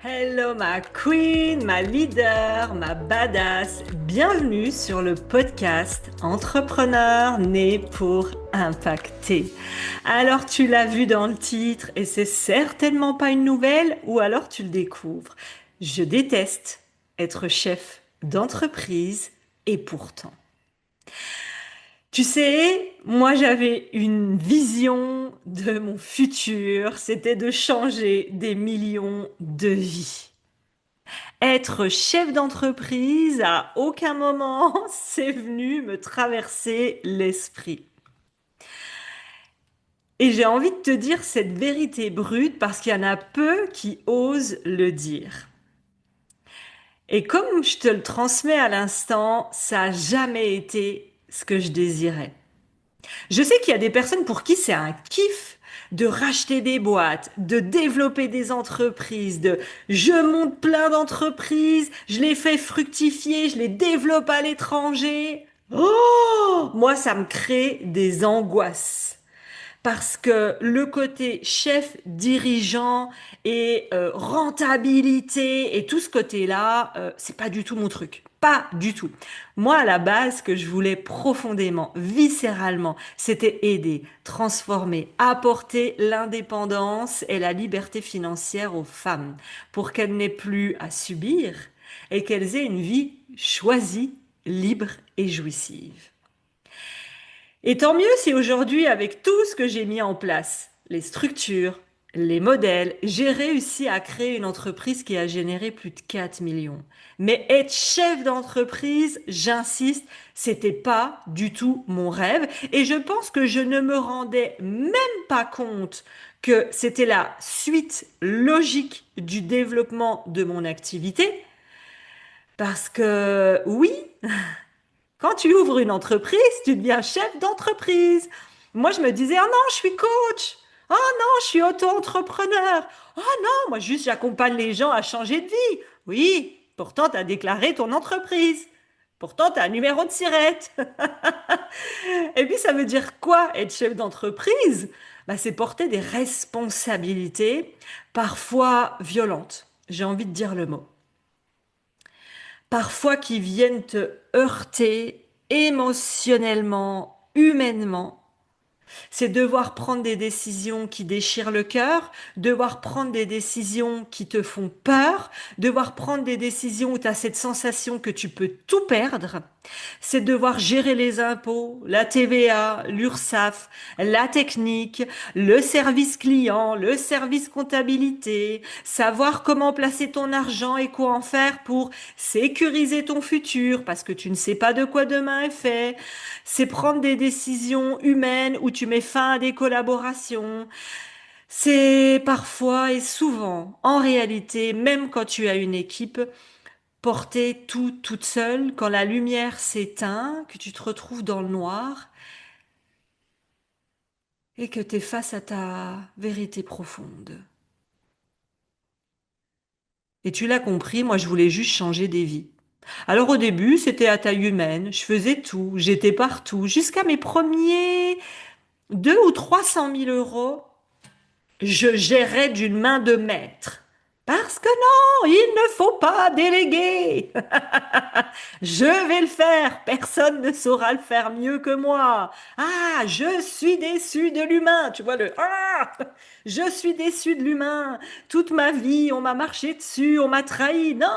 Hello ma queen, ma leader, ma badass. Bienvenue sur le podcast Entrepreneur né pour impacter. Alors tu l'as vu dans le titre et c'est certainement pas une nouvelle ou alors tu le découvres. Je déteste être chef d'entreprise et pourtant. Tu sais, moi j'avais une vision de mon futur, c'était de changer des millions de vies. Être chef d'entreprise, à aucun moment c'est venu me traverser l'esprit. Et j'ai envie de te dire cette vérité brute parce qu'il y en a peu qui osent le dire. Et comme je te le transmets à l'instant, ça n'a jamais été ce que je désirais. Je sais qu'il y a des personnes pour qui c'est un kiff de racheter des boîtes, de développer des entreprises, de je monte plein d'entreprises, je les fais fructifier, je les développe à l'étranger. Oh, moi, ça me crée des angoisses. Parce que le côté chef, dirigeant et rentabilité et tout ce côté-là, c'est pas du tout mon truc. Pas du tout. Moi, à la base, ce que je voulais profondément, viscéralement, c'était aider, transformer, apporter l'indépendance et la liberté financière aux femmes pour qu'elles n'aient plus à subir et qu'elles aient une vie choisie, libre et jouissive. Et tant mieux si aujourd'hui, avec tout ce que j'ai mis en place, les structures, les modèles, j'ai réussi à créer une entreprise qui a généré plus de 4 millions. Mais être chef d'entreprise, j'insiste, c'était pas du tout mon rêve. Et je pense que je ne me rendais même pas compte que c'était la suite logique du développement de mon activité. Parce que oui, quand tu ouvres une entreprise, tu deviens chef d'entreprise. Moi, je me disais, oh non, je suis coach. Oh non, je suis auto-entrepreneur. Oh non, moi, juste, j'accompagne les gens à changer de vie. Oui, pourtant, tu as déclaré ton entreprise. Pourtant, tu as un numéro de SIRET. Et puis, ça veut dire quoi, être chef d'entreprise? Bah, c'est porter des responsabilités, parfois violentes. J'ai envie de dire le mot. Parfois qui viennent te heurter émotionnellement, humainement. C'est devoir prendre des décisions qui déchirent le cœur, devoir prendre des décisions qui te font peur, devoir prendre des décisions où tu as cette sensation que tu peux tout perdre. C'est devoir gérer les impôts, la TVA, l'URSSAF, la technique, le service client, le service comptabilité, savoir comment placer ton argent et quoi en faire pour sécuriser ton futur parce que tu ne sais pas de quoi demain est fait. C'est prendre des décisions humaines où tu mets fin à des collaborations. C'est parfois et souvent, en réalité, même quand tu as une équipe, porter tout toute seule, quand la lumière s'éteint, que tu te retrouves dans le noir et que tu es face à ta vérité profonde. Et tu l'as compris, moi je voulais juste changer des vies. Alors au début, c'était à taille humaine, je faisais tout, j'étais partout, jusqu'à mes premiers 2 ou 300 000 euros. Je gérais d'une main de maître. Parce que non, il ne faut pas déléguer. Je vais le faire. Personne ne saura le faire mieux que moi. Ah, je suis déçu de l'humain. Tu vois le ah, je suis déçu de l'humain. Toute ma vie, on m'a marché dessus, on m'a trahi. Non,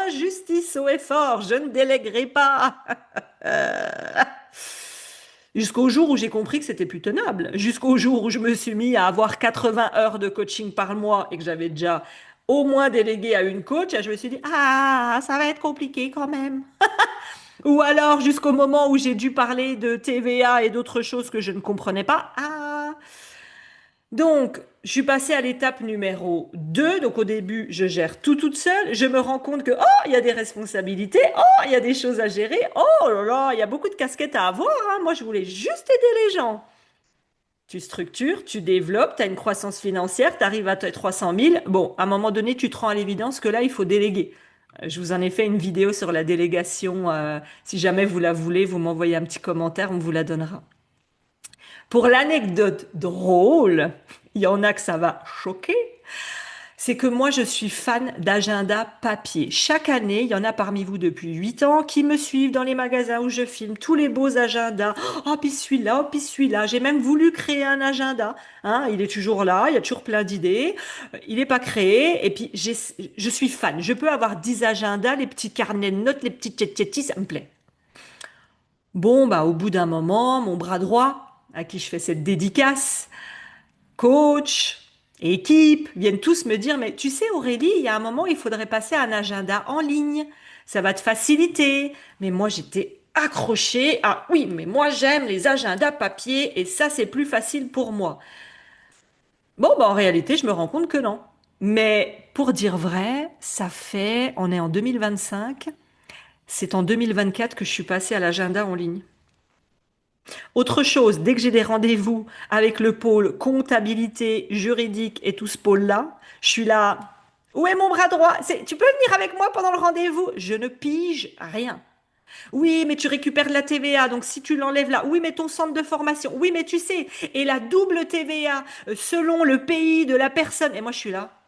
injustice haut et fort. Je ne déléguerai pas. Jusqu'au jour où j'ai compris que c'était plus tenable. Jusqu'au jour où je me suis mis à avoir 80 heures de coaching par mois et que j'avais déjà au moins délégué à une coach. Et je me suis dit, ah, ça va être compliqué quand même. Ou alors jusqu'au moment où j'ai dû parler de TVA et d'autres choses que je ne comprenais pas. Ah, donc, je suis passée à l'étape numéro 2. Donc, au début, je gère tout toute seule. Je me rends compte que, oh, il y a des responsabilités. Oh, il y a des choses à gérer. Oh là là, il y a beaucoup de casquettes à avoir, hein. Moi, je voulais juste aider les gens. Tu structures, tu développes, tu as une croissance financière, tu arrives à tes 300 000. Bon, à un moment donné, tu te rends à l'évidence que là, il faut déléguer. Je vous en ai fait une vidéo sur la délégation. Si jamais vous la voulez, vous m'envoyez un petit commentaire, on vous la donnera. Pour l'anecdote drôle, il y en a que ça va choquer. C'est que moi, je suis fan d'agenda papier. Chaque année, il y en a parmi vous depuis 8 ans qui me suivent dans les magasins où je filme tous les beaux agendas. Oh, puis celui-là, oh, puis celui-là. J'ai même voulu créer un agenda. Hein, il est toujours là, il y a toujours plein d'idées. Il n'est pas créé. Et puis, je suis fan. Je peux avoir 10 agendas, les petits carnets de notes, les petits tchetchetis, ça me plaît. Bon, bah, au bout d'un moment, mon bras droit, à qui je fais cette dédicace, coach, équipe, viennent tous me dire, mais tu sais Aurélie, il y a un moment, il faudrait passer à un agenda en ligne. Ça va te faciliter. Mais moi, j'étais accrochée à, oui, mais moi, j'aime les agendas papier et ça, c'est plus facile pour moi. Bon, bah, en réalité, je me rends compte que non. Mais pour dire vrai, on est en 2025, c'est en 2024 que je suis passée à l'agenda en ligne. Autre chose, dès que j'ai des rendez-vous avec le pôle comptabilité, juridique et tout ce pôle-là, je suis là. Où est mon bras droit? Tu peux venir avec moi pendant le rendez-vous? Je ne pige rien. Oui, mais tu récupères de la TVA, donc si tu l'enlèves là, oui, mais ton centre de formation, oui, mais tu sais, et la double TVA selon le pays de la personne. Et moi, je suis là.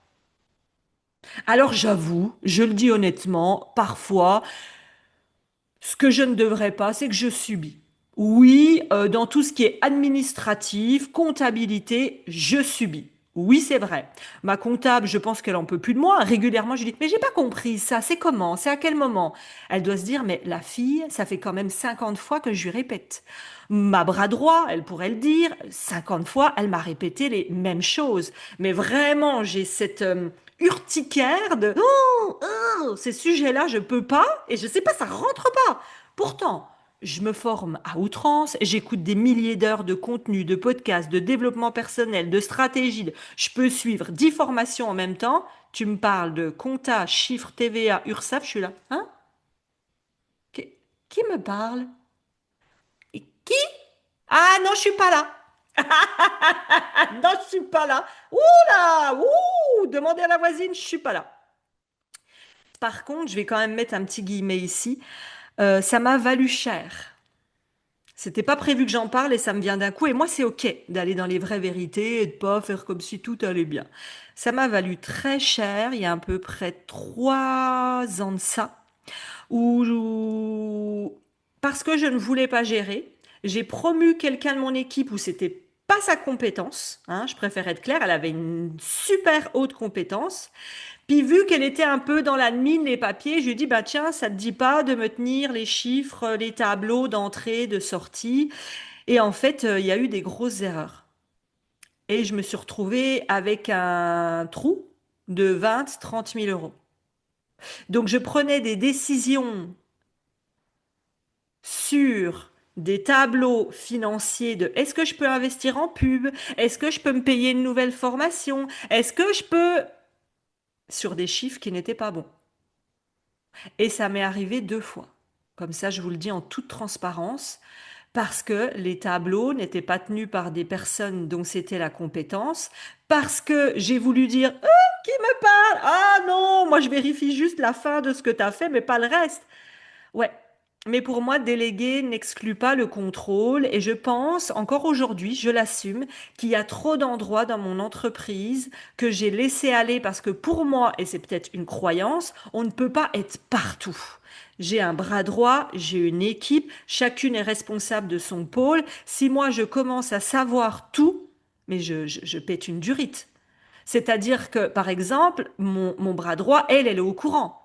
Alors j'avoue, je le dis honnêtement, parfois, ce que je ne devrais pas, c'est que je subis. Oui, dans tout ce qui est administratif, comptabilité, je subis. Oui, c'est vrai. Ma comptable, je pense qu'elle en peut plus de moi. Régulièrement, je lui dis, mais j'ai pas compris ça. C'est comment? C'est à quel moment? Elle doit se dire, mais la fille, ça fait quand même 50 fois que je lui répète. Ma bras droit, elle pourrait le dire, 50 fois, elle m'a répété les mêmes choses. Mais vraiment, j'ai cette urticaire de, oh, ces sujets-là, je peux pas, et je sais pas, ça rentre pas. Pourtant, je me forme à outrance, j'écoute des milliers d'heures de contenu, de podcasts, de développement personnel, de stratégie. Je peux suivre 10 formations en même temps. Tu me parles de compta, chiffres, TVA, URSSAF, je suis là. Hein? Qui, qui me parle? Et qui? Ah non, je suis pas là. Non, je suis pas là. Ouh là, ouh, demandez à la voisine, je suis pas là. Par contre, je vais quand même mettre un petit guillemet ici. Ça m'a valu cher. C'était pas prévu que j'en parle et ça me vient d'un coup. Et moi, c'est OK d'aller dans les vraies vérités et de pas faire comme si tout allait bien. Ça m'a valu très cher, il y a à peu près 3 ans de ça, parce que je ne voulais pas gérer, j'ai promu quelqu'un de mon équipe où c'était pas sa compétence, hein, je préfère être claire, elle avait une super haute compétence. Puis vu qu'elle était un peu dans la mine, les papiers, je lui ai dit, bah tiens, ça te dit pas de me tenir les chiffres, les tableaux d'entrée, de sortie. Et en fait, il y a eu des grosses erreurs. Et je me suis retrouvée avec un trou de 20, 30 000 euros. Donc je prenais des décisions sur des tableaux financiers de est-ce que je peux investir en pub? Est-ce que je peux me payer une nouvelle formation? Est-ce que je peux... sur des chiffres qui n'étaient pas bons. Et ça m'est arrivé 2 fois. Comme ça, je vous le dis en toute transparence, parce que les tableaux n'étaient pas tenus par des personnes dont c'était la compétence, parce que j'ai voulu dire qui me parle? Ah non, moi je vérifie juste la fin de ce que tu as fait, mais pas le reste. Ouais. Mais pour moi, déléguer n'exclut pas le contrôle et je pense, encore aujourd'hui, je l'assume, qu'il y a trop d'endroits dans mon entreprise que j'ai laissé aller parce que pour moi, et c'est peut-être une croyance, on ne peut pas être partout. J'ai un bras droit, j'ai une équipe, chacune est responsable de son pôle. Si moi je commence à savoir tout, mais je pète une durite. C'est-à-dire que, par exemple, mon bras droit, elle est au courant.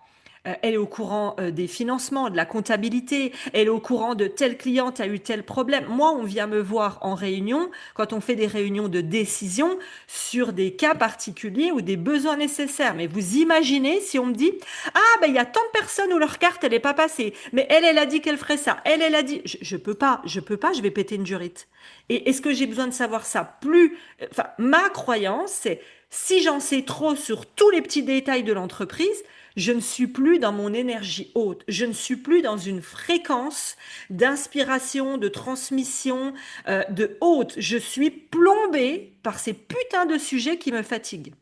Elle est au courant des financements, de la comptabilité. Elle est au courant de tel client a eu tel problème. Moi, on vient me voir en réunion, quand on fait des réunions de décision, sur des cas particuliers ou des besoins nécessaires. Mais vous imaginez si on me dit, ah, ben, il y a tant de personnes où leur carte, elle n'est pas passée. Mais elle a dit qu'elle ferait ça. Elle a dit, je peux pas, je vais péter une durite. Et est-ce que j'ai besoin de savoir ça plus, enfin, ma croyance, c'est si j'en sais trop sur tous les petits détails de l'entreprise, je ne suis plus dans mon énergie haute, je ne suis plus dans une fréquence d'inspiration, de transmission, de haute. Je suis plombée par ces putains de sujets qui me fatiguent.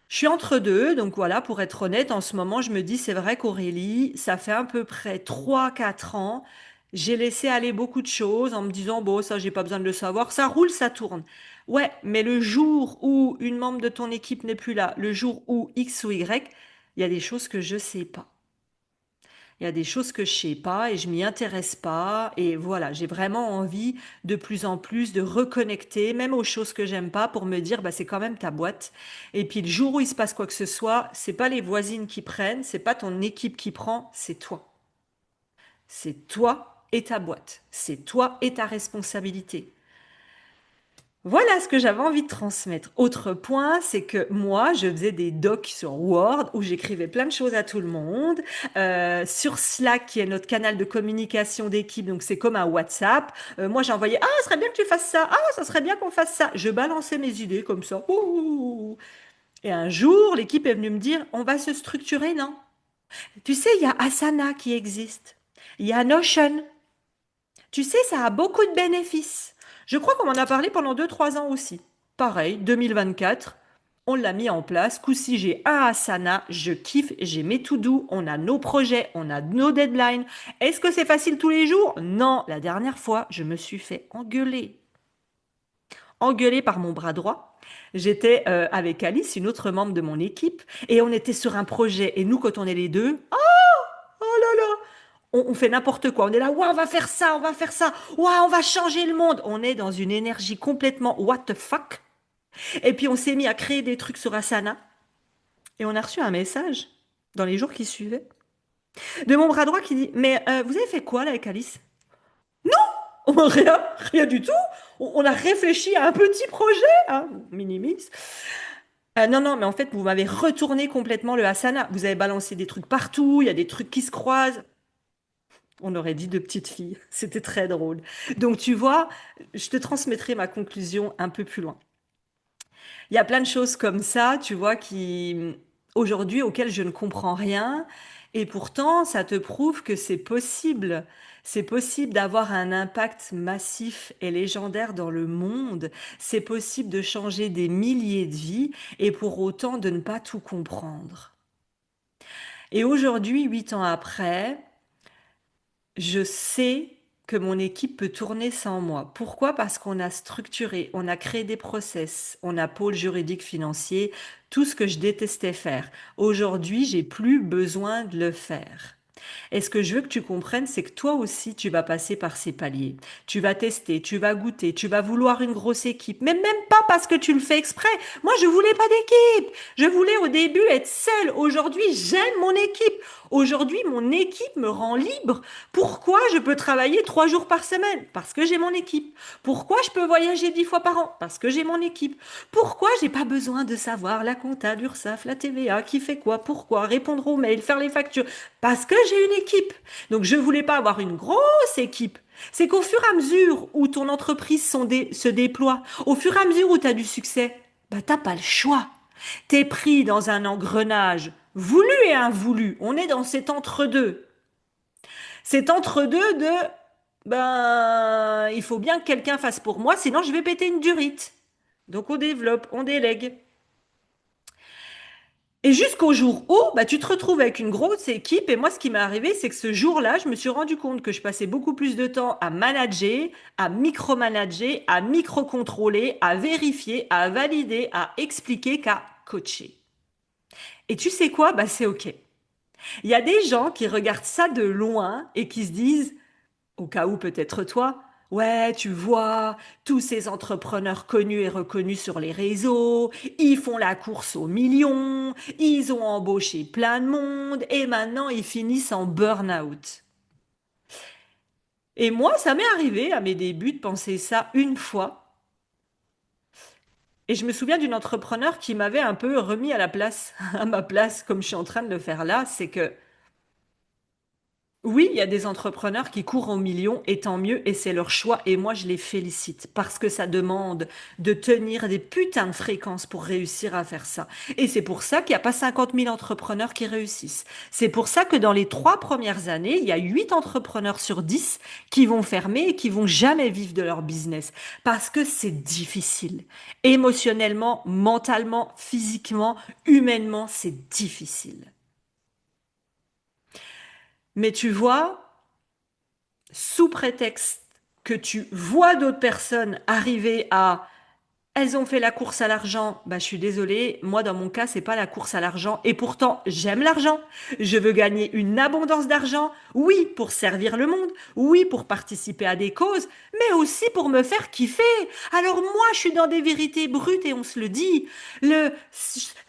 Je suis entre deux, donc voilà, pour être honnête, en ce moment, je me dis, c'est vrai qu'Aurélie, ça fait à peu près 3, 4 ans, j'ai laissé aller beaucoup de choses en me disant, bon, ça, j'ai pas besoin de le savoir, ça roule, ça tourne. Ouais, mais le jour où une membre de ton équipe n'est plus là, le jour où X ou Y, il y a des choses que je sais pas. Il y a des choses que je sais pas et je m'y intéresse pas. Et voilà, j'ai vraiment envie de plus en plus de reconnecter, même aux choses que j'aime pas, pour me dire, bah, c'est quand même ta boîte. Et puis le jour où il se passe quoi que ce soit, c'est pas les voisines qui prennent, c'est pas ton équipe qui prend, c'est toi. C'est toi et ta boîte. C'est toi et ta responsabilité. Voilà ce que j'avais envie de transmettre. Autre point, c'est que moi, je faisais des docs sur Word où j'écrivais plein de choses à tout le monde. Sur Slack, qui est notre canal de communication d'équipe, donc c'est comme un WhatsApp. Moi, j'envoyais, ah, ce serait bien que tu fasses ça. Ah, ça serait bien qu'on fasse ça. Je balançais mes idées comme ça. Ouh. Et un jour, l'équipe est venue me dire, on va se structurer, non? Tu sais, il y a Asana qui existe. Il y a Notion. Tu sais, ça a beaucoup de bénéfices. Je crois qu'on en a parlé pendant 2, 3 ans aussi. Pareil, 2024, on l'a mis en place. Coup-ci, j'ai un Asana, je kiffe, j'ai mes to-do, on a nos projets, on a nos deadlines. Est-ce que c'est facile tous les jours? Non, la dernière fois, je me suis fait engueuler. Engueuler par mon bras droit. J'étais avec Alice, une autre membre de mon équipe, et on était sur un projet. Et nous, quand on est les deux, oh là là, on fait n'importe quoi. On est là, ouais, on va faire ça, on va faire ça. Ouais, on va changer le monde. On est dans une énergie complètement what the fuck. Et puis on s'est mis à créer des trucs sur Asana. Et on a reçu un message dans les jours qui suivaient de mon bras droit qui dit, mais vous avez fait quoi là avec Alice? Rien, rien du tout. On a réfléchi à un petit projet, hein, minimis. Non, non, mais en fait, vous m'avez retourné complètement le Asana. Vous avez balancé des trucs partout, il y a des trucs qui se croisent. On aurait dit deux petites filles. C'était très drôle. Donc, tu vois, je te transmettrai ma conclusion un peu plus loin. Il y a plein de choses comme ça, tu vois, qui, aujourd'hui, auxquelles je ne comprends rien. Et pourtant, ça te prouve que c'est possible. C'est possible d'avoir un impact massif et légendaire dans le monde. C'est possible de changer des milliers de vies et pour autant de ne pas tout comprendre. Et aujourd'hui, 8 ans après, je sais que mon équipe peut tourner sans moi. Pourquoi? Parce qu'on a structuré, on a créé des process, on a pôle juridique financier, tout ce que je détestais faire. Aujourd'hui, j'ai plus besoin de le faire. Et ce que je veux que tu comprennes, c'est que toi aussi, tu vas passer par ces paliers. Tu vas tester, tu vas goûter, tu vas vouloir une grosse équipe, mais même pas parce que tu le fais exprès. Moi, je voulais pas d'équipe. Je voulais au début être seule. Aujourd'hui, j'aime mon équipe. Aujourd'hui, mon équipe me rend libre. Pourquoi je peux travailler 3 jours par semaine? Parce que j'ai mon équipe. Pourquoi je peux voyager 10 fois par an? Parce que j'ai mon équipe. Pourquoi j'ai pas besoin de savoir la compta, l'URSSAF, la TVA, qui fait quoi, pourquoi, répondre aux mails, faire les factures? Parce que j'ai une équipe. Donc je voulais pas avoir une grosse équipe. C'est qu'au fur et à mesure où ton entreprise se déploie, au fur et à mesure où tu as du succès, bah t'as pas le choix. T'es pris dans un engrenage voulu et invoulu. On est dans cet entre-deux. Cet entre-deux de, ben, il faut bien que quelqu'un fasse pour moi, sinon je vais péter une durite. Donc on développe, on délègue. Et jusqu'au jour où, bah, tu te retrouves avec une grosse équipe. Et moi, ce qui m'est arrivé, c'est que ce jour-là, je me suis rendu compte que je passais beaucoup plus de temps à manager, à micromanager, à micro-contrôler, à vérifier, à valider, à expliquer qu'à coacher. Et tu sais quoi? Bah, c'est OK. Il y a des gens qui regardent ça de loin et qui se disent, au cas où peut-être toi, ouais, tu vois, tous ces entrepreneurs connus et reconnus sur les réseaux, ils font la course aux millions, ils ont embauché plein de monde et maintenant ils finissent en burn-out. Et moi, ça m'est arrivé à mes débuts de penser ça une fois. Et je me souviens d'une entrepreneur qui m'avait un peu remis à la place, à ma place, comme je suis en train de le faire là, c'est que oui, il y a des entrepreneurs qui courent en millions et tant mieux, et c'est leur choix, et moi je les félicite parce que ça demande de tenir des putains de fréquences pour réussir à faire ça. Et c'est pour ça qu'il n'y a pas 50 000 entrepreneurs qui réussissent. C'est pour ça que dans les 3 premières années, il y a 8 entrepreneurs sur 10 qui vont fermer et qui vont jamais vivre de leur business parce que c'est difficile. Émotionnellement, mentalement, physiquement, humainement, c'est difficile. Mais tu vois, sous prétexte que tu vois d'autres personnes arriver à Elles ont fait la course à l'argent. Bah, je suis désolée, moi dans mon cas, c'est pas la course à l'argent. Et pourtant, j'aime l'argent. Je veux gagner une abondance d'argent. Oui, pour servir le monde. Oui, pour participer à des causes, mais aussi pour me faire kiffer. Alors moi, je suis dans des vérités brutes et on se le dit. Le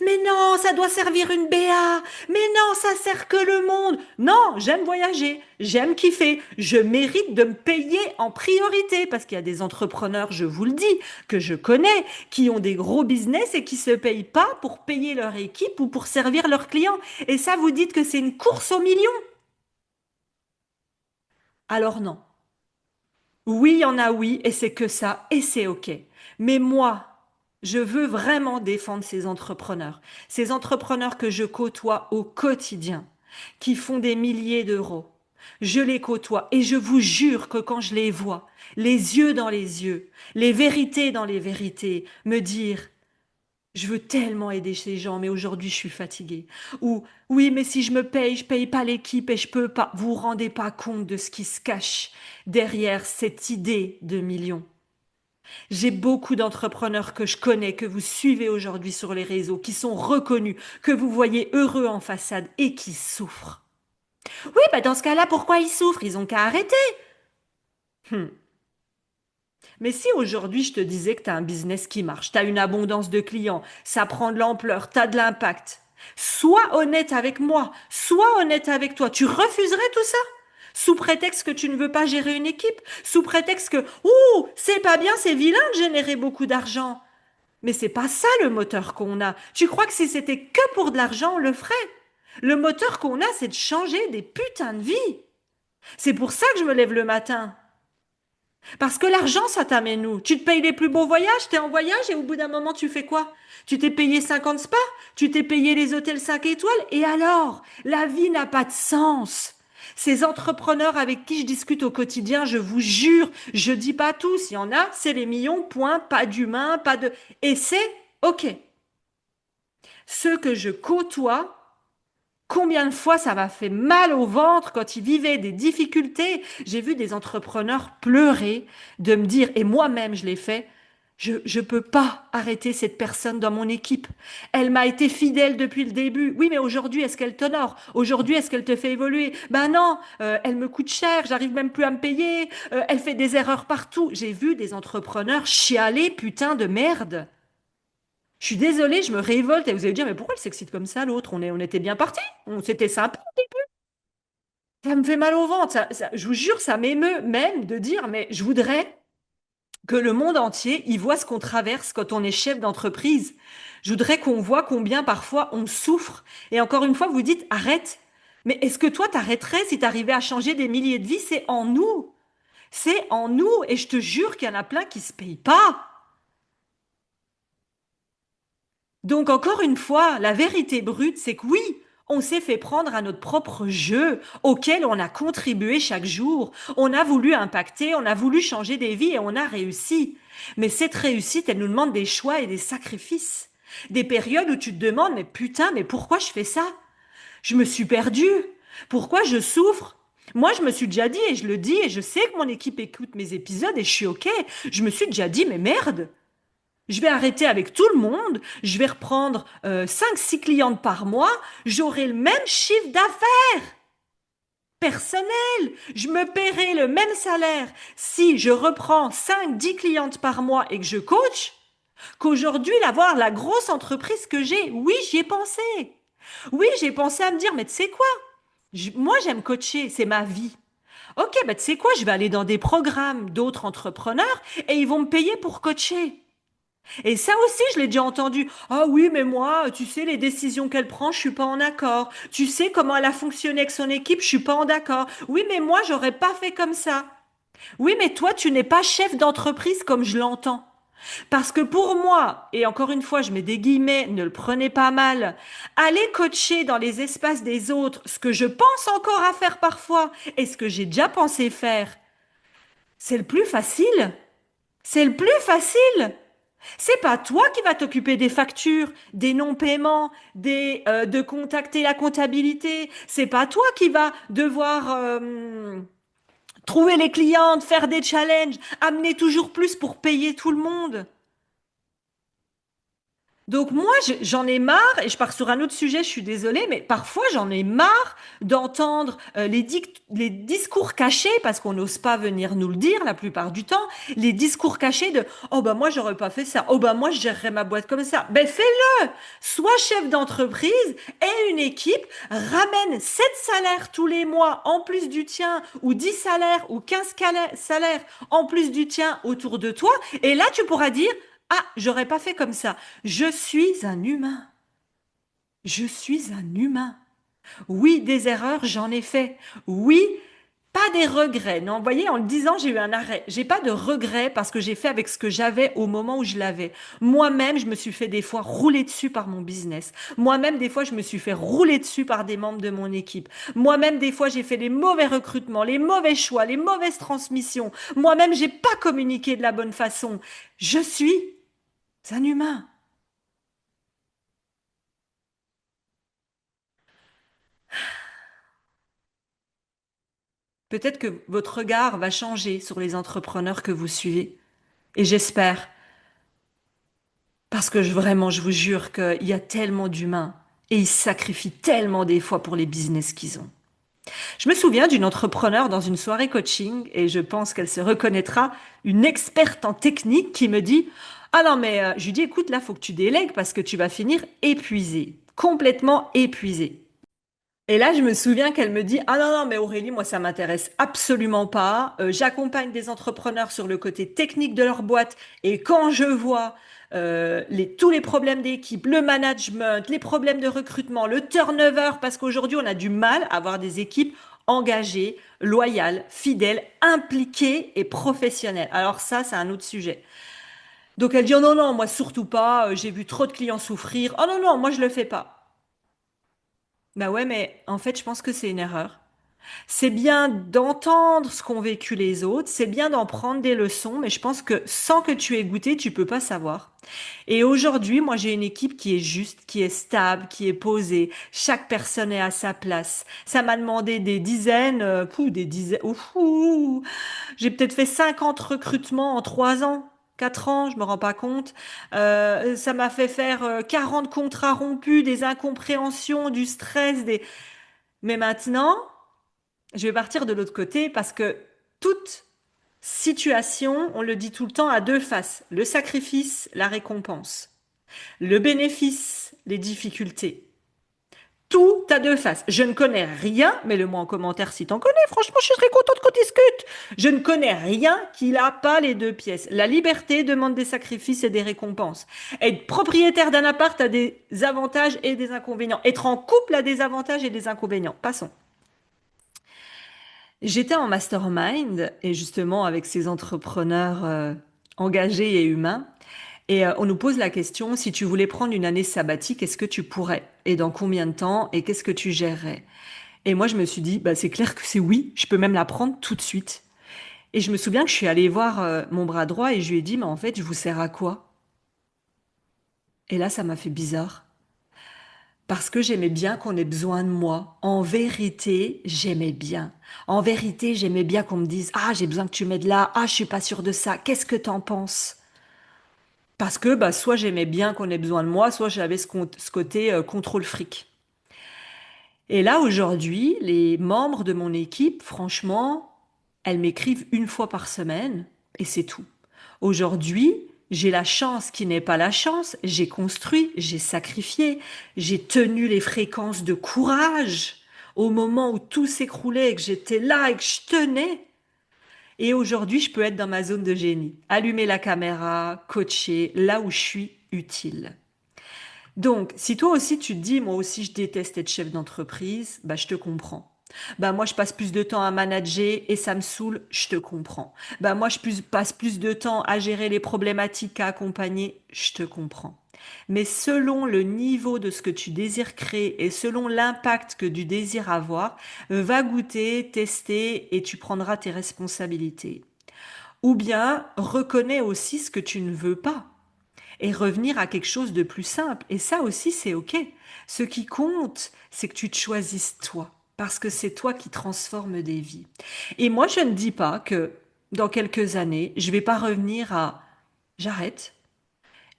mais non, ça doit servir une BA. Mais non, ça sert que le monde. Non, j'aime voyager. J'aime kiffer. Je mérite de me payer en priorité parce qu'il y a des entrepreneurs, je vous le dis, que je connais, qui ont des gros business et qui se payent pas pour payer leur équipe ou pour servir leurs clients. Et ça, vous dites que c'est une course aux millions? Alors non. Oui, il y en a oui, et c'est que ça, et c'est OK. Mais moi, je veux vraiment défendre ces entrepreneurs que je côtoie au quotidien, qui font des milliers d'euros. Je les côtoie et je vous jure que quand je les vois, les yeux dans les yeux, les vérités dans les vérités, me dire je veux tellement aider ces gens, mais aujourd'hui je suis fatiguée. Ou oui, mais si je paye pas l'équipe et je peux pas. Vous vous rendez pas compte de ce qui se cache derrière cette idée de millions. J'ai beaucoup d'entrepreneurs que je connais, que vous suivez aujourd'hui sur les réseaux, qui sont reconnus, que vous voyez heureux en façade et qui souffrent. Oui, bah dans ce cas-là, pourquoi ils souffrent? Ils ont qu'à arrêter. Hmm. Mais si aujourd'hui je te disais que tu as un business qui marche, tu as une abondance de clients, ça prend de l'ampleur, tu as de l'impact, sois honnête avec moi, sois honnête avec toi. Tu refuserais tout ça? Sous prétexte que tu ne veux pas gérer une équipe, sous prétexte que, ouh, c'est pas bien, c'est vilain de générer beaucoup d'argent. Mais c'est pas ça le moteur qu'on a. Tu crois que si c'était que pour de l'argent, on le ferait? Le moteur qu'on a, c'est de changer des putains de vies. C'est pour ça que je me lève le matin. Parce que l'argent, ça t'amène où? Tu te payes les plus beaux voyages, t'es en voyage et au bout d'un moment, tu fais quoi? Tu t'es payé 50 spas, tu t'es payé les hôtels 5 étoiles, et alors? La vie n'a pas de sens. Ces entrepreneurs avec qui je discute au quotidien, je vous jure, je dis pas tous, il y en a, c'est les millions, point, pas d'humains, pas de... Et c'est OK. Ceux que je côtoie, combien de fois ça m'a fait mal au ventre quand ils vivaient des difficultés. J'ai vu des entrepreneurs pleurer de me dire, et moi-même je l'ai fait, je peux pas arrêter cette personne dans mon équipe. Elle m'a été fidèle depuis le début. Oui, mais aujourd'hui, est-ce qu'elle t'honore? Aujourd'hui, est-ce qu'elle te fait évoluer? Ben non, elle me coûte cher, j'arrive même plus à me payer, elle fait des erreurs partout. J'ai vu des entrepreneurs chialer, putain de merde. Je suis désolée, je me révolte et vous allez dire, mais pourquoi elle s'excite comme ça, l'autre? On était bien partis, on s'était sympa. Ça me fait mal au ventre, je vous jure, ça m'émeut même de dire, mais je voudrais que le monde entier y voit ce qu'on traverse quand on est chef d'entreprise. Je voudrais qu'on voit combien parfois on souffre. Et encore une fois, vous dites, arrête. Mais est-ce que toi, t'arrêterais si t'arrivais à changer des milliers de vies? C'est en nous. C'est en nous. Et je te jure qu'il y en a plein qui se payent pas. Donc encore une fois, la vérité brute, c'est que oui, on s'est fait prendre à notre propre jeu auquel on a contribué chaque jour. On a voulu impacter, on a voulu changer des vies et on a réussi. Mais cette réussite, elle nous demande des choix et des sacrifices. Des périodes où tu te demandes, mais putain, mais pourquoi je fais ça? Je me suis perdue. Pourquoi je souffre? Moi, je me suis déjà dit, et je le dis, et je sais que mon équipe écoute mes épisodes, et je suis OK. Je me suis déjà dit, mais merde, je vais arrêter avec tout le monde, je vais reprendre 5-6 clientes par mois, j'aurai le même chiffre d'affaires personnel, je me paierai le même salaire si je reprends 5-10 clientes par mois et que je coach, qu'aujourd'hui d'avoir la grosse entreprise que j'ai. Oui, j'y ai pensé. Oui, j'ai pensé à me dire, mais tu sais quoi? Moi, j'aime coacher, c'est ma vie. Ok, bah tu sais quoi? Je vais aller dans des programmes d'autres entrepreneurs et ils vont me payer pour coacher. Et ça aussi, je l'ai déjà entendu. Ah oui, mais moi, tu sais, les décisions qu'elle prend, je suis pas en accord. Tu sais comment elle a fonctionné avec son équipe, je suis pas en accord. Oui, mais moi, j'aurais pas fait comme ça. Oui, mais toi, tu n'es pas chef d'entreprise comme je l'entends. Parce que pour moi, et encore une fois, je mets des guillemets, ne le prenez pas mal, aller coacher dans les espaces des autres, ce que je pense encore à faire parfois, et ce que j'ai déjà pensé faire, c'est le plus facile. C'est le plus facile. C'est pas toi qui vas t'occuper des factures, des non-paiements, de contacter la comptabilité. C'est pas toi qui vas devoir trouver les clientes, faire des challenges, amener toujours plus pour payer tout le monde. Donc moi, j'en ai marre, et je pars sur un autre sujet, je suis désolée, mais parfois j'en ai marre d'entendre les discours cachés, parce qu'on n'ose pas venir nous le dire la plupart du temps, les discours cachés de «Oh ben moi j'aurais pas fait ça, oh ben moi je gérerais ma boîte comme ça». Ben fais-le! Sois chef d'entreprise et une équipe, ramène 7 salaires tous les mois en plus du tien, ou 10 salaires, ou 15 salaires en plus du tien autour de toi, et là tu pourras dire «Ah, j'aurais pas fait comme ça». Je suis un humain. Je suis un humain. Oui, des erreurs, j'en ai fait. Oui, pas des regrets. Non, vous voyez, en le disant, j'ai eu un arrêt. J'ai pas de regrets parce que j'ai fait avec ce que j'avais au moment où je l'avais. Moi-même, je me suis fait des fois rouler dessus par mon business. Moi-même, des fois, je me suis fait rouler dessus par des membres de mon équipe. Moi-même, des fois, j'ai fait les mauvais recrutements, les mauvais choix, les mauvaises transmissions. Moi-même, j'ai pas communiqué de la bonne façon. Je suis un humain. Peut-être que votre regard va changer sur les entrepreneurs que vous suivez. Et j'espère, parce que vraiment, je vous jure qu'il y a tellement d'humains et ils sacrifient tellement des fois pour les business qu'ils ont. Je me souviens d'une entrepreneur dans une soirée coaching et je pense qu'elle se reconnaîtra, une experte en technique qui me dit, ah non, mais je lui dis, écoute, là, faut que tu délègues parce que tu vas finir épuisé, complètement épuisé. Et là, je me souviens qu'elle me dit, ah non, non, mais Aurélie, moi, ça m'intéresse absolument pas. J'accompagne des entrepreneurs sur le côté technique de leur boîte et quand je vois tous les problèmes d'équipe, le management, les problèmes de recrutement, le turnover, parce qu'aujourd'hui, on a du mal à avoir des équipes engagées, loyales, fidèles, impliquées et professionnelles. Alors ça, c'est un autre sujet. Donc elle dit, oh non, non, moi, surtout pas. J'ai vu trop de clients souffrir. Oh non, non, moi, je le fais pas. Bah ouais, mais en fait, je pense que c'est une erreur. C'est bien d'entendre ce qu'ont vécu les autres, c'est bien d'en prendre des leçons, mais je pense que sans que tu aies goûté, tu peux pas savoir. Et aujourd'hui, moi, j'ai une équipe qui est juste, qui est stable, qui est posée. Chaque personne est à sa place. Ça m'a demandé des dizaines, des dizaines. Ouf, j'ai peut-être fait 50 recrutements en 3 ans. 4 ans, je me rends pas compte. Ça m'a fait faire 40 contrats rompus, des incompréhensions, du stress, des... Mais maintenant, je vais partir de l'autre côté parce que toute situation, on le dit tout le temps, a deux faces. Le sacrifice, la récompense. Le bénéfice, les difficultés. Tout a deux faces. Je ne connais rien, mets-le-moi en commentaire si t'en connais. Franchement, je serais contente qu'on discute. Je ne connais rien qui n'a pas les deux pièces. La liberté demande des sacrifices et des récompenses. Être propriétaire d'un appart a des avantages et des inconvénients. Être en couple a des avantages et des inconvénients. Passons. J'étais en mastermind et justement avec ces entrepreneurs engagés et humains. Et on nous pose la question, si tu voulais prendre une année sabbatique, est-ce que tu pourrais? Et dans combien de temps? Et qu'est-ce que tu gérerais? Et moi, je me suis dit, bah, c'est clair que c'est oui, je peux même la prendre tout de suite. Et je me souviens que je suis allée voir mon bras droit et je lui ai dit, mais en fait, je vous sers à quoi? Et là, ça m'a fait bizarre. Parce que j'aimais bien qu'on ait besoin de moi. En vérité, j'aimais bien. En vérité, j'aimais bien qu'on me dise, ah, j'ai besoin que tu m'aides là. Ah, je suis pas sûre de ça. Qu'est-ce que t'en penses? Parce que bah, soit j'aimais bien qu'on ait besoin de moi, soit j'avais ce côté contrôle fric. Et là, aujourd'hui, les membres de mon équipe, franchement, elles m'écrivent une fois par semaine et c'est tout. Aujourd'hui, j'ai la chance qui n'est pas la chance. J'ai construit, j'ai sacrifié, j'ai tenu les fréquences de courage au moment où tout s'écroulait et que j'étais là et que je tenais. Et aujourd'hui, je peux être dans ma zone de génie, allumer la caméra, coacher là où je suis utile. Donc, si toi aussi tu te dis, moi aussi je déteste être chef d'entreprise, bah je te comprends. Bah moi je passe plus de temps à manager et ça me saoule, je te comprends. Bah moi passe plus de temps à gérer les problématiques qu'à accompagner, je te comprends. Mais selon le niveau de ce que tu désires créer et selon l'impact que tu désires avoir, va goûter, tester et tu prendras tes responsabilités. Ou bien reconnais aussi ce que tu ne veux pas et revenir à quelque chose de plus simple. Et ça aussi, c'est OK. Ce qui compte, c'est que tu te choisisses toi, parce que c'est toi qui transforme des vies. Et moi, je ne dis pas que dans quelques années, je vais pas revenir à j'arrête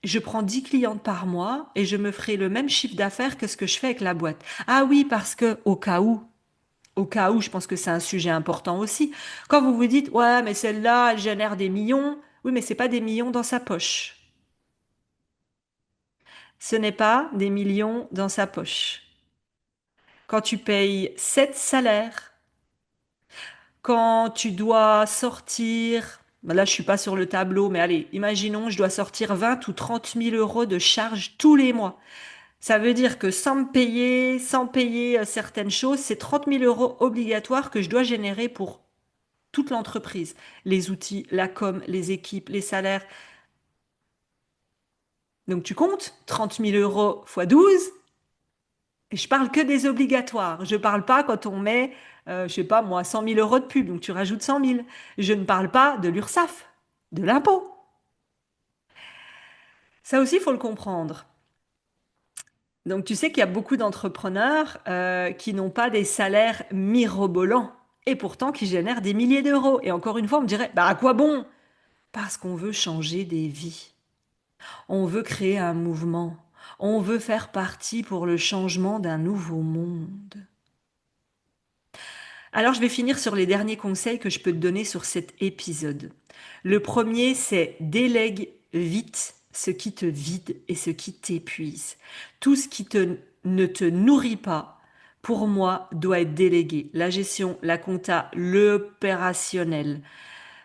je prends 10 clientes par mois et je me ferai le même chiffre d'affaires que ce que je fais avec la boîte. Ah oui, parce que au cas où, je pense que c'est un sujet important aussi. Quand vous vous dites, ouais, mais celle-là, elle génère des millions. Oui, mais c'est pas des millions dans sa poche. Ce n'est pas des millions dans sa poche. Quand tu payes 7 salaires, quand tu dois sortir, ben là je suis pas sur le tableau, mais allez, imaginons, je dois sortir 20 ou 30 000 euros de charges tous les mois. Ça veut dire que sans payer certaines choses, c'est 30 000 euros obligatoires que je dois générer pour toute l'entreprise. Les outils, la com, les équipes, les salaires. Donc tu comptes 30 000 euros fois 12. Et je parle que des obligatoires. Je parle pas quand on met, je sais pas moi, 100 000 euros de pub, donc tu rajoutes 100 000. Je ne parle pas de l'URSSAF, de l'impôt. Ça aussi, il faut le comprendre. Donc tu sais qu'il y a beaucoup d'entrepreneurs qui n'ont pas des salaires mirobolants et pourtant qui génèrent des milliers d'euros. Et encore une fois, on me dirait, bah à quoi bon? Parce qu'on veut changer des vies. On veut créer un mouvement. On veut faire partie pour le changement d'un nouveau monde. Alors, je vais finir sur les derniers conseils que je peux te donner sur cet épisode. Le premier, c'est délègue vite ce qui te vide et ce qui t'épuise. Tout ce qui ne te nourrit pas, pour moi, doit être délégué. La gestion, la compta, l'opérationnel.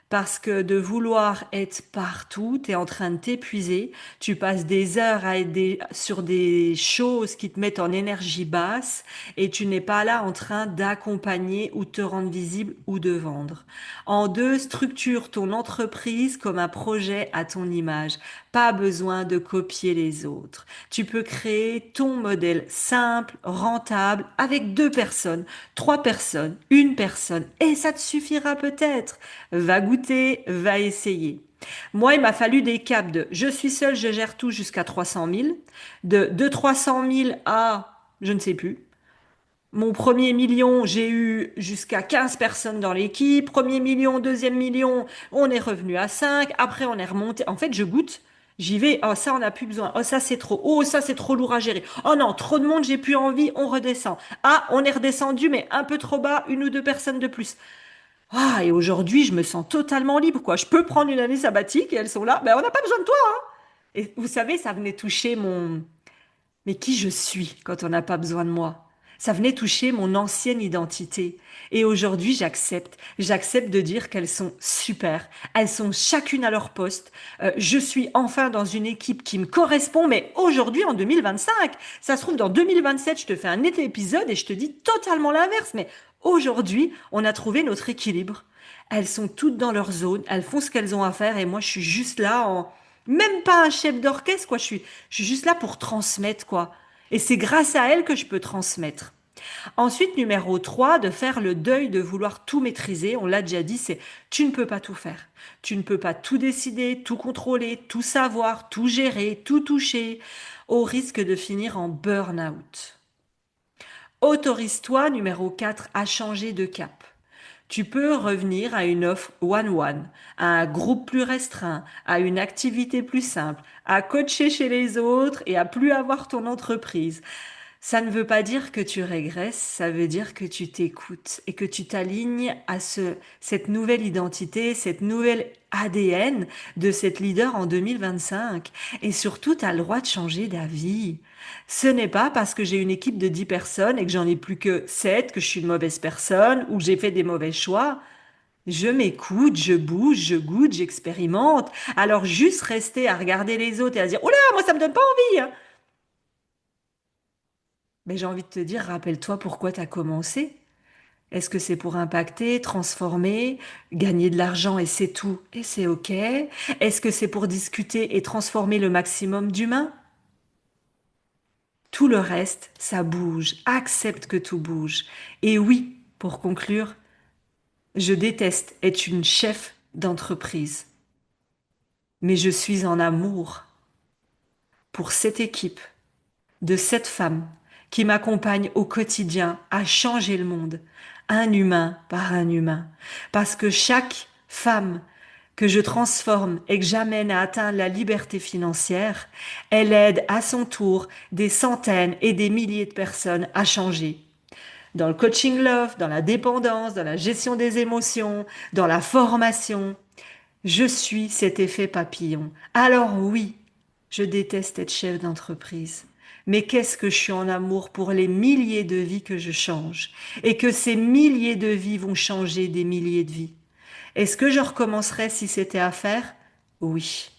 Parce que de vouloir être partout, tu es en train de t'épuiser. Tu passes des heures à être sur des choses qui te mettent en énergie basse et tu n'es pas là en train d'accompagner ou de te rendre visible ou de vendre. En deux, structure ton entreprise comme un projet à ton image. Pas besoin de copier les autres. Tu peux créer ton modèle simple, rentable, avec deux personnes, trois personnes, une personne, et ça te suffira peut-être. Va goûter, va essayer. Moi, il m'a fallu des caps de je suis seule, je gère tout jusqu'à 300 000, de 300 000 à je ne sais plus. Mon premier million, j'ai eu jusqu'à 15 personnes dans l'équipe. Premier million, deuxième million, on est revenu à 5. Après, on est remonté. En fait, je goûte. J'y vais. Oh, ça, on n'a plus besoin. Oh, ça, c'est trop. Oh, ça, c'est trop lourd à gérer. Oh non, trop de monde, j'ai plus envie. On redescend. Ah, on est redescendu, mais un peu trop bas. Une ou deux personnes de plus. Ah, et aujourd'hui, je me sens totalement libre, quoi. Je peux prendre une année sabbatique et elles sont là. Ben, on n'a pas besoin de toi. Et vous savez, ça venait toucher mais qui je suis quand on n'a pas besoin de moi? Ça venait toucher mon ancienne identité. Et aujourd'hui, j'accepte. J'accepte de dire qu'elles sont super. Elles sont chacune à leur poste. Je suis enfin dans une équipe qui me correspond, mais aujourd'hui, en 2025, ça se trouve, dans 2027, je te fais un été épisode et je te dis totalement l'inverse. Mais aujourd'hui, on a trouvé notre équilibre. Elles sont toutes dans leur zone. Elles font ce qu'elles ont à faire et moi, je suis juste là en, même pas un chef d'orchestre, quoi. Je suis juste là pour transmettre, quoi. Et c'est grâce à elle que je peux transmettre. Ensuite, numéro 3, de faire le deuil de vouloir tout maîtriser. On l'a déjà dit, c'est tu ne peux pas tout faire. Tu ne peux pas tout décider, tout contrôler, tout savoir, tout gérer, tout toucher, au risque de finir en burn-out. Autorise-toi, numéro 4, à changer de cap. Tu peux revenir à une offre one-one, à un groupe plus restreint, à une activité plus simple, à coacher chez les autres et à plus avoir ton entreprise. Ça ne veut pas dire que tu régresses, ça veut dire que tu t'écoutes et que tu t'alignes à cette nouvelle identité, cette nouvelle ADN de cette leader en 2025. Et surtout, tu as le droit de changer d'avis. Ce n'est pas parce que j'ai une équipe de 10 personnes et que j'en ai plus que 7 que je suis une mauvaise personne ou que j'ai fait des mauvais choix. Je m'écoute, je bouge, je goûte, j'expérimente. Alors juste rester à regarder les autres et à dire, oh là, moi ça me donne pas envie, hein. Mais j'ai envie de te dire, rappelle-toi pourquoi tu as commencé. Est-ce que c'est pour impacter, transformer, gagner de l'argent et c'est tout et c'est OK? Est-ce que c'est pour discuter et transformer le maximum d'humains? Tout le reste, ça bouge. Accepte que tout bouge. Et oui, pour conclure, je déteste être une chef d'entreprise, mais je suis en amour pour cette équipe de cette femme qui m'accompagne au quotidien à changer le monde, un humain par un humain. Parce que chaque femme que je transforme et que j'amène à atteindre la liberté financière, elle aide à son tour des centaines et des milliers de personnes à changer. Dans le coaching love, dans la dépendance, dans la gestion des émotions, dans la formation, je suis cet effet papillon. Alors oui, je déteste être chef d'entreprise. Mais qu'est-ce que je suis en amour pour les milliers de vies que je change et que ces milliers de vies vont changer des milliers de vies. Est-ce que je recommencerais si c'était à faire? Oui.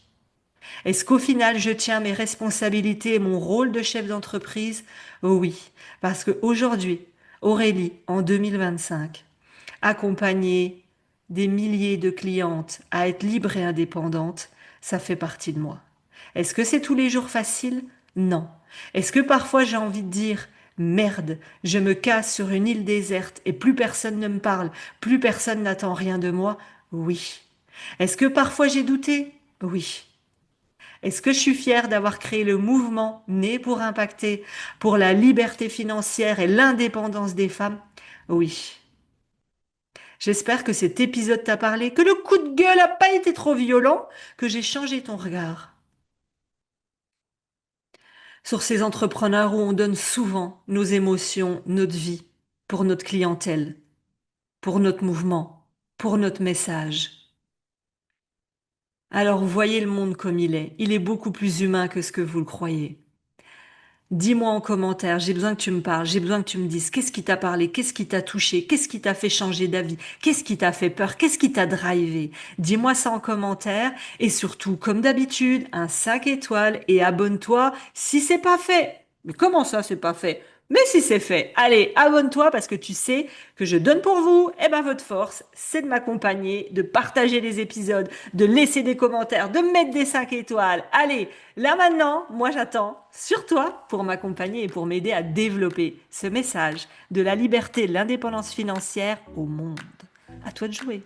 Est-ce qu'au final, je tiens mes responsabilités et mon rôle de chef d'entreprise? Oui. Parce qu'aujourd'hui, Aurélie, en 2025, accompagner des milliers de clientes à être libres et indépendantes, ça fait partie de moi. Est-ce que c'est tous les jours facile? Non. Est-ce que parfois j'ai envie de dire, merde, je me casse sur une île déserte et plus personne ne me parle, plus personne n'attend rien de moi? Oui. Est-ce que parfois j'ai douté? Oui. Est-ce que je suis fière d'avoir créé le mouvement né pour impacter pour la liberté financière et l'indépendance des femmes? Oui. J'espère que cet épisode t'a parlé, que le coup de gueule n'a pas été trop violent, que j'ai changé ton regard sur ces entrepreneurs où on donne souvent nos émotions, notre vie, pour notre clientèle, pour notre mouvement, pour notre message. Alors voyez le monde comme il est beaucoup plus humain que ce que vous le croyez. Dis-moi en commentaire, j'ai besoin que tu me parles, j'ai besoin que tu me dises qu'est-ce qui t'a parlé, qu'est-ce qui t'a touché, qu'est-ce qui t'a fait changer d'avis, qu'est-ce qui t'a fait peur, qu'est-ce qui t'a drivé. Dis-moi ça en commentaire et surtout, comme d'habitude, un 5 étoiles et abonne-toi si c'est pas fait. Mais comment ça, c'est pas fait? Mais si c'est fait, allez, abonne-toi parce que tu sais que je donne pour vous, et ben votre force, c'est de m'accompagner, de partager les épisodes, de laisser des commentaires, de mettre des 5 étoiles. Allez, là maintenant, moi j'attends sur toi pour m'accompagner et pour m'aider à développer ce message de la liberté et de l'indépendance financière au monde. À toi de jouer.